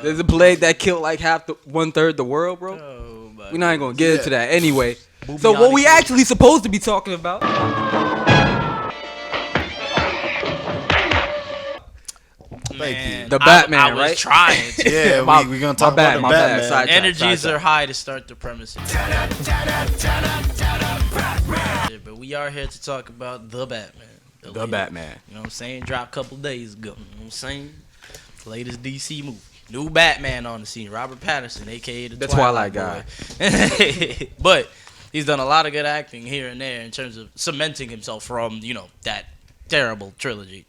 There's a plague that killed like one third the world, bro. We're not even gonna get into that anyway. So what we actually supposed to be talking about? Man, the Batman, I was right? trying to. Yeah, we're gonna talk about the Batman. Energies are high to start the premise. But we are here to talk about the Batman. The Batman. You know what I'm saying? Dropped a couple days ago. You know what I'm saying? Latest DC movie. New Batman on the scene. Robert Pattison, a.k.a. the Twilight guy. But he's done a lot of good acting here and there in terms of cementing himself from, that terrible trilogy.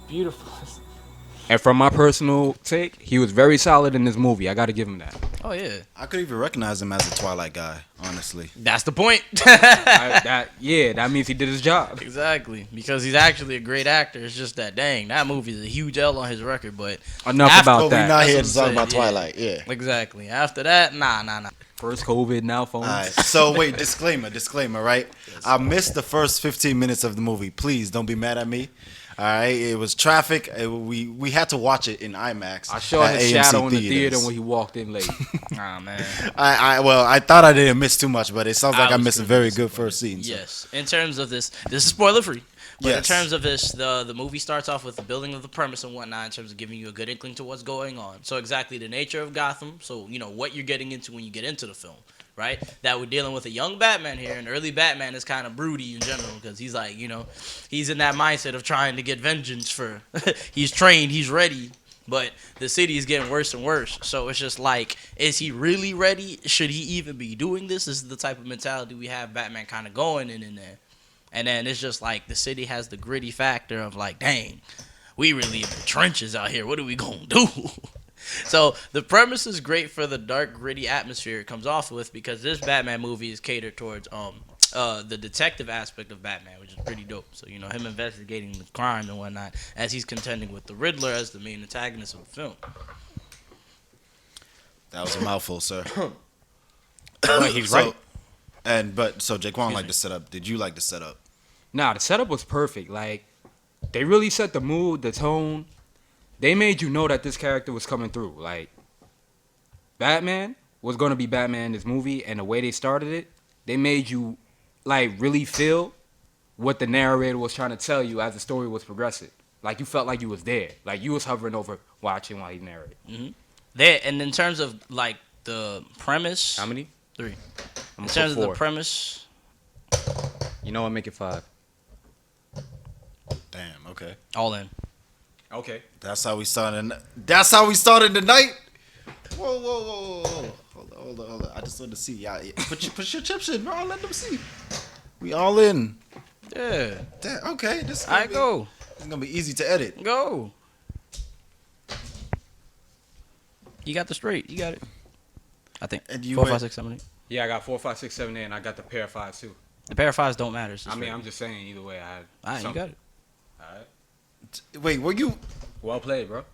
Beautiful. And from my personal take, he was very solid in this movie. I got to give him that. Oh, yeah. I could even recognize him as a Twilight guy, honestly. That's the point. That means he did his job. Exactly. Because he's actually a great actor. It's just that, dang, that movie is a huge L on his record. But enough about that. We're not here to talk about Twilight, yeah. Exactly. After that, nah. First COVID, now phones. All right. So, wait, disclaimer, right? I missed the first 15 minutes of the movie. Please don't be mad at me. All right, it was traffic. We had to watch it in IMAX. I saw his shadow in the theater when he walked in late. Nah, man. I thought I didn't miss too much, but it sounds like I missed a very good first scene. So. Yes. In terms of this is spoiler free. But yes. In terms of this, the movie starts off with the building of the premise and whatnot in terms of giving you a good inkling to what's going on. So exactly the nature of Gotham. So what you're getting into when you get into the film. Right? That we're dealing with a young Batman here, and early Batman is kind of broody in general because he's like, he's in that mindset of trying to get vengeance for, he's trained, he's ready, but the city is getting worse and worse. So it's just like, is he really ready? Should he even be doing this? This is the type of mentality we have Batman kind of going in there. And then it's just like the city has the gritty factor of like, dang, we really in the trenches out here. What are we going to do? So the premise is great for the dark, gritty atmosphere it comes off with because this Batman movie is catered towards the detective aspect of Batman, which is pretty dope. So, him investigating the crime and whatnot as he's contending with the Riddler as the main antagonist of the film. That was a mouthful, sir. But he's right. So Jaquan liked the setup. Did you like the setup? Nah, the setup was perfect. Like, they really set the mood, the tone. They made you know that this character was coming through. Like, Batman was going to be Batman in this movie, and the way they started it, they made you, like, really feel what the narrator was trying to tell you as the story was progressing. Like, you felt like you was there. Like, you was hovering over watching while he narrated. Mm-hmm. And in terms of, like, the premise... How many? 3. In terms of the premise... You know what? Make it 5. Damn, okay. All in. Okay. That's how we started the night. Whoa. Hold on. I just want to see. Yeah. Put your chips in, bro. Let them see. We all in. Yeah. Damn, okay. This is go. It's gonna be easy to edit. Go. You got the straight. You got it. I think. And you 4, 5, 6, 7, 8. Yeah, I got 4, 5, 6, 7, 8, and I got the pair of 5s too. The pair of 5s don't matter. I'm just saying either way. You got it. All right. Wait, were you? Well played, bro.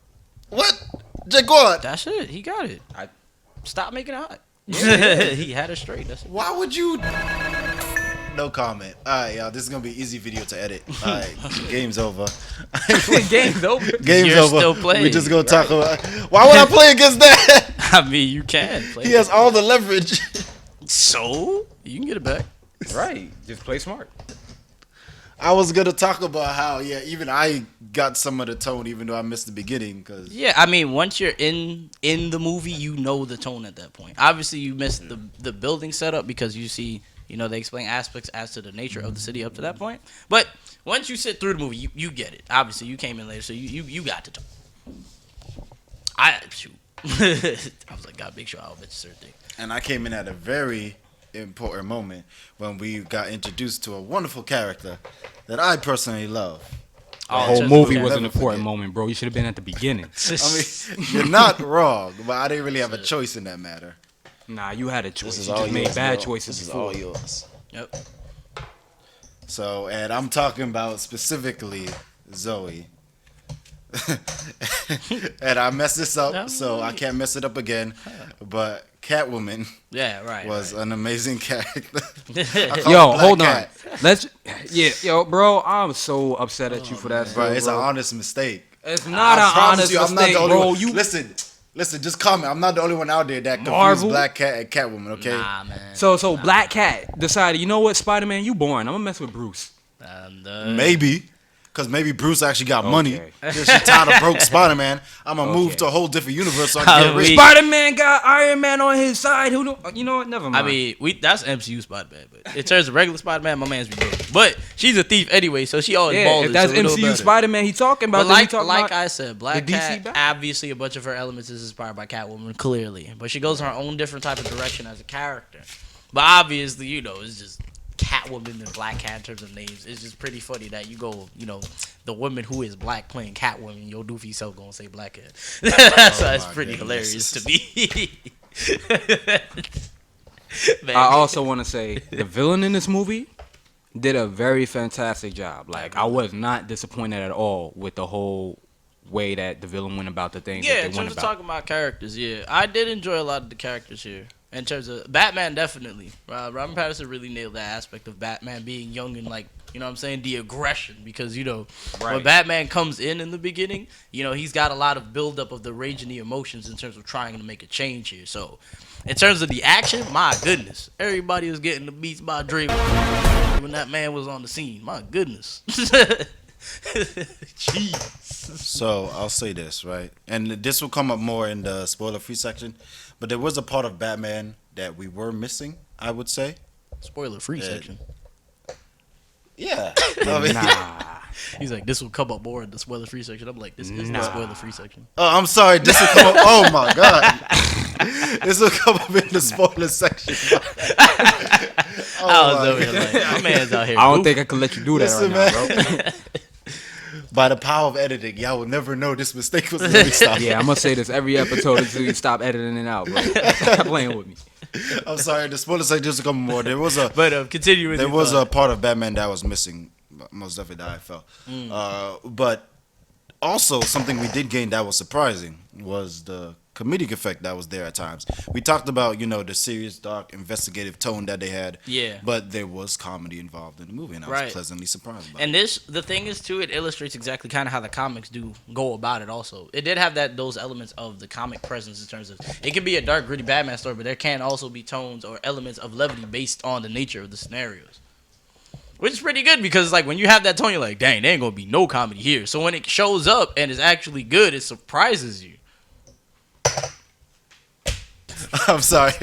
What? Jaquan? That's it. He got it. Stop making it hot. Yeah. He had it straight. That's it. Why would you? No comment. All right, y'all. This is gonna be an easy video to edit. All right, game's over. Game's over. Game's You're over. still playing. We just gonna talk about. Why would I play against that? I mean, you can play. He has all the leverage. So you can get it back. Right. Just play smart. I was gonna talk about how even I got some of the tone, even though I missed the beginning. I mean, once you're in the movie, you know the tone at that point. Obviously, you missed the building setup because you see, they explain aspects as to the nature of the city up to that point. But once you sit through the movie, you get it. Obviously, you came in later, so you got the tone. I was like, God, big show, I'll bet you certain thing. And I came in at a very important moment when we got introduced to a wonderful character that I personally love. The whole movie was an important moment, bro. You should have been at the beginning. I mean, you're not wrong, but I didn't really have a choice in that matter. Nah, you had a choice. This is you all just made yours, bad bro. choices This before. is all yours. Yep. So, and I'm talking about specifically Zoe. And I messed this up, so I can't mess it up again. But Catwoman was an amazing character. Yo, hold on. Bro, I'm so upset at you for that. Bro, it's an honest mistake. It's not an honest mistake, bro. Listen, Listen, just comment. I'm not the only one out there that confused Marvel? Black Cat and Catwoman, okay? Nah, man. So Black Cat decided, you know what, Spider-Man, you boring. I'm gonna mess with Bruce. Maybe. Because maybe Bruce actually got money. Okay. She tired of broke Spider-Man. I'm going to move Okay. to a whole different universe so I can get rich. Spider-Man got Iron Man on his side. Who don't, you know what? Never mind. I mean, that's MCU Spider-Man, but in terms of regular Spider-Man, my man's be broke. But she's a thief anyway, so she always yeah, balls. if that's so it don't MCU matter. Spider-Man he talking about, But then he like talking about I said, Black the DC Cat, Batman. obviously a bunch of her elements is inspired by Catwoman, clearly. But she goes in her own different type of direction as a character. But obviously, you know, it's just Catwoman and Black Cat in terms of names. It's just pretty funny that you go, you know, the woman who is black playing Catwoman, your doofy self gonna say Black Cat. So that's pretty hilarious to me. Man. I also want to say the villain in this movie did a very fantastic job. Like, I was not disappointed at all with the whole way that the villain went about the things Yeah, that in they went terms of about. talking about characters, yeah, I did enjoy a lot of the characters here. In terms of Batman, definitely. Robert Pattison really nailed that aspect of Batman being young and, like, you know what I'm saying, the aggression. Because, you know, when Right. Batman comes in the beginning, you know, he's got a lot of buildup of the rage and the emotions in terms of trying to make a change here. So, in terms of the action, my goodness, everybody was getting the beats by Draymond when that man was on the scene. My goodness. Jeez. So I'll say this, right? And this will come up more in the spoiler-free section. But there was a part of Batman that we were missing, I would say. Spoiler-free section. Yeah. I mean, Nah. He's like, this will come up more in the spoiler-free section. I'm like, this is the spoiler-free section. Oh, I'm sorry. This will come up. Oh, my God. This will come up in the spoiler section. I was over here like, my man's out here. I don't goofy. think I can let you do that Listen, right now, bro. By the power of editing, y'all will never know this mistake was really stopped. Yeah, I'm gonna say this every episode until you stop editing it out, bro. Stop playing with me. I'm sorry. The spoiler section just come more. There was a But continue with there your was thought. a part of Batman that was missing. Most definitely that I felt. But also something we did gain that was surprising was the comedic effect that was there at times. We talked about, you know, the serious, dark, investigative tone that they had. Yeah. But there was comedy involved in the movie, and I was Right. pleasantly surprised by And it. the thing is too, it illustrates exactly kind of how the comics do go about it. Also, it did have those elements of the comic presence in terms of it can be a dark, gritty Batman story, but there can also be tones or elements of levity based on the nature of the scenarios. Which is pretty good because, like, when you have that tone, you're like, dang, there ain't gonna be no comedy here. So when it shows up and is actually good, it surprises you. I'm sorry.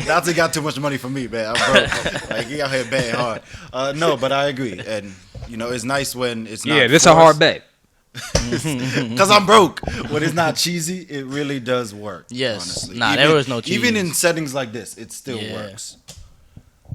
Dante got too much money for me, man. I'm broke. Like, he out here betting hard. No, but I agree. And, you know, it's nice when it's not Yeah, this a hard forced. bet. Because I'm broke. When it's not cheesy, it really does work. Yes. Honestly. Nah, there was no cheese. Even in settings like this, it still Yeah. works.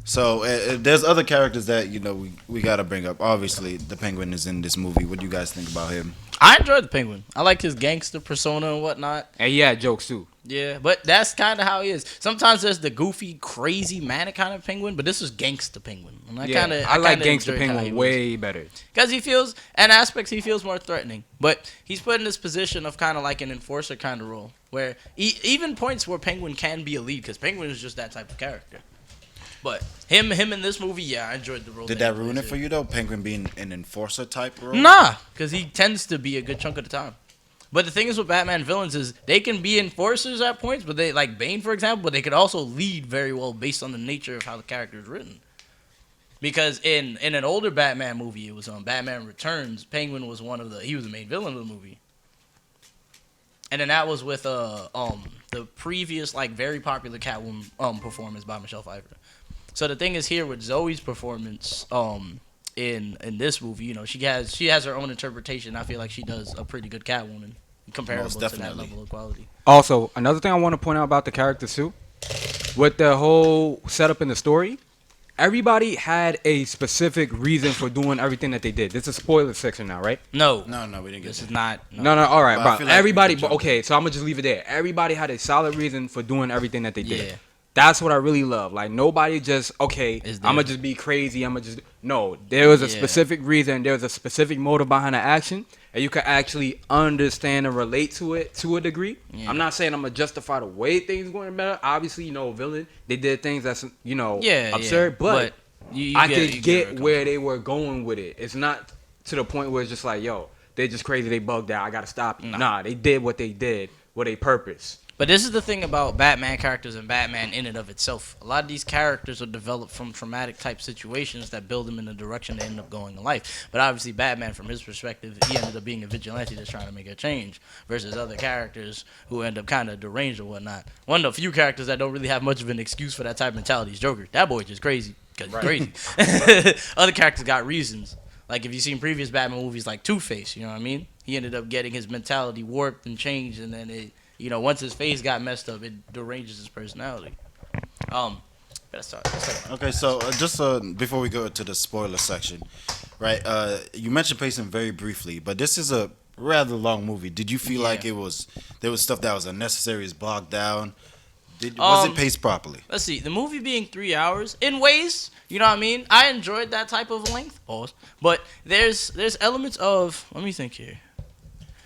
So there's other characters that, you know, we got to bring up. Obviously, the Penguin is in this movie. What do you guys think about him? I enjoyed the Penguin. I like his gangster persona and whatnot. And yeah, jokes too. Yeah, but that's kind of how he is. Sometimes there's the goofy, crazy, manic kind of penguin, but this is gangster penguin. And I like Gangster Penguin way better. because he feels, in aspects, he feels more threatening. But he's put in this position of kind of like an enforcer kind of role, where even points where Penguin can be a lead, because Penguin is just that type of character. But him in this movie, yeah, I enjoyed the role. Did that ruin it for you, though? Penguin being an enforcer type role? Nah, because he tends to be a good chunk of the time. But the thing is with Batman villains is they can be enforcers at points, but they, like Bane, for example, but they could also lead very well based on the nature of how the character is written. Because in an older Batman movie, it was on Batman Returns, Penguin was he was the main villain of the movie. And then that was with the previous, like, very popular Catwoman performance by Michelle Pfeiffer. So the thing is here with Zoe's performance in this movie, you know, she has her own interpretation. I feel like she does a pretty good Catwoman comparable Most to that definitely. level of quality. Also, another thing I want to point out about the characters too, with the whole setup in the story, everybody had a specific reason for doing everything that they did. This is spoiler section now, right? No, No, we didn't get this that. is not. No, all right, But I bro. feel like Everybody, we can but jump okay, so I'm gonna just leave it there. Everybody had a solid reason for doing everything that they did. Yeah. That's what I really love. Like, nobody just, okay, Is I'm there- gonna just be crazy. I'm gonna just, no. There was a Yeah. specific reason. There was a specific motive behind the action, and you can actually understand and relate to it to a degree. Yeah. I'm not saying I'm gonna justify the way things going better. Obviously, you know, villain, they did things that's, you know, absurd, but you I you could get where where they were going with it. It's not to the point where it's just like, yo, they're just crazy, they bugged out, I gotta stop you. Nah, they did what they did with a purpose. But this is the thing about Batman characters and Batman in and of itself. A lot of these characters are developed from traumatic type situations that build them in the direction they end up going in life. But obviously Batman, from his perspective, he ended up being a vigilante that's trying to make a change versus other characters who end up kind of deranged or whatnot. One of the few characters that don't really have much of an excuse for that type of mentality is Joker. That boy just crazy because he's crazy. Other characters got reasons. Like if you've seen previous Batman movies like Two-Face, you know what I mean? He ended up getting his mentality warped and changed, and then it... You know, once his face got messed up, it deranges his personality. Let's start. Okay, so just before we go to the spoiler section, right? You mentioned pacing very briefly, but this is a rather long movie. Did you feel like there was stuff that was unnecessary, is bogged down? Was it paced properly? Let's see. The movie being 3 hours, in ways, you know what I mean? I enjoyed that type of length. Pause. But there's elements of, let me think here.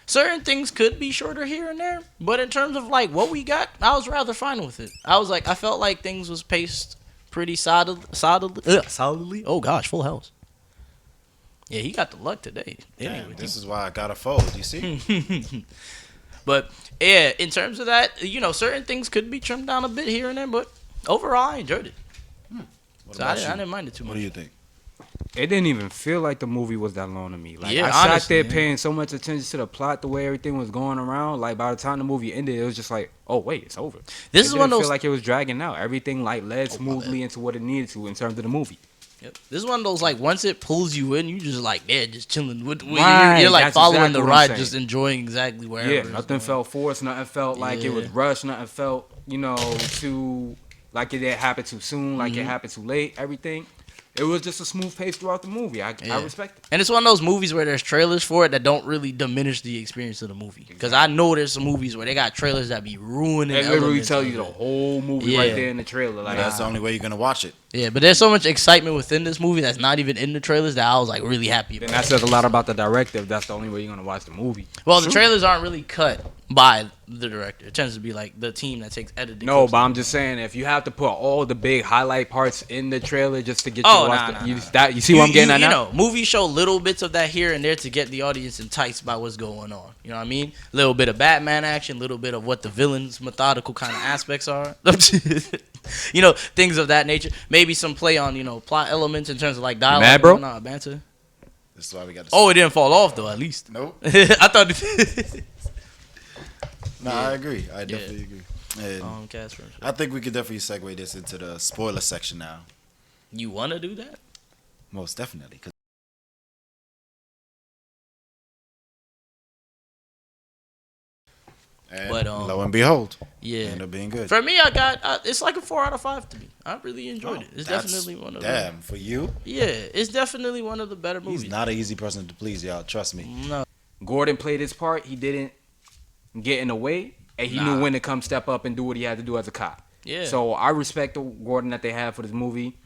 Certain things could be shorter here and there, but in terms of like what we got, I was rather fine with it. I felt like things was paced pretty solidly. Oh gosh, Full House. Yeah, he got the luck today. Damn, this is why I got a fold. You see. But yeah, in terms of that, you know, certain things could be trimmed down a bit here and there, but overall, I enjoyed it. So I didn't mind it too much. What do you think? It didn't even feel like the movie was that long to me. Like Yeah, I sat honestly, there paying so much attention to the plot, the way everything was going around. Like by the time the movie ended, it was just like, oh wait, it's over. This is one of those. Feel like it was dragging out. Everything like led smoothly into what it needed to in terms of the movie. Yep. This is one of those like once it pulls you in, you just like just chilling with. Right, You're like that's following exactly the what I'm ride, just saying. enjoying exactly wherever. Yeah, it's nothing going. felt forced. Nothing felt like it was rushed. Nothing felt, you know, too like it didn't happen too soon. Like it happened too late. Everything. It was just a smooth pace throughout the movie. I respect it. And it's one of those movies where there's trailers for it that don't really diminish the experience of the movie. Because I know there's some movies where they got trailers that be ruining. They literally elements tell of you the it. whole movie right there in the trailer. Like That's the only way you're gonna watch it. Yeah, but there's so much excitement within this movie that's not even in the trailers that I was like really happy about. And that says a lot about the director. If that's the only way you're gonna watch the movie. Well, the trailers aren't really cut by the director. It tends to be like the team that takes editing. No, but I'm just saying if you have to put all the big highlight parts in the trailer just to get you to watch you see what I'm getting at now? You know, movies show little bits of that here and there to get the audience enticed by what's going on. You know what I mean? A little bit of Batman action, a little bit of what the villain's methodical kind of aspects are. You know, things of that nature. Maybe some play on, you know, plot elements in terms of like dialogue. Mad, bro? Nah, banter. This is why we got. Oh, it didn't fall off though. At least. Nope. I thought it. No, I agree. I definitely agree. And Casper. I think we could definitely segue this into the spoiler section now. You want to do that? Most definitely. And But, lo and behold, Yeah. ended up being good. For me, I got it's like a 4 out of 5 to me. I really enjoyed it. It's That's- definitely one of damn, for you, yeah, it's definitely one of the better movies. he's not an easy person to please, y'all. Trust me. No. Gordon played his part. He didn't get in the way, and he knew when to come step up and do what he had to do as a cop. Yeah. So I respect the Gordon that they have for this movie.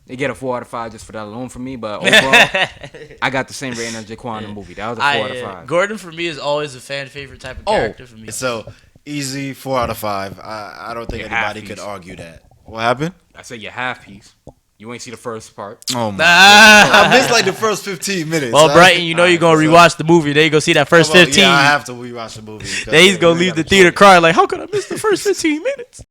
They get a 4 out of 5 just for that alone for me, but overall, I got the same rating as Jaquan in the movie. That was a 4 out of 5. Gordon for me is always a fan favorite type of character for me. So easy 4 out of 5. I don't think You're anybody half could piece. argue that. What happened? I said you're half piece. You ain't see the first part. Oh my! I missed like the first 15 minutes. Well, Brighton, you know you're gonna rewatch the movie. There you go see that first 15. Yeah, I have to rewatch the movie. Then he's gonna leave the theater crying like, how could I miss the first 15 minutes?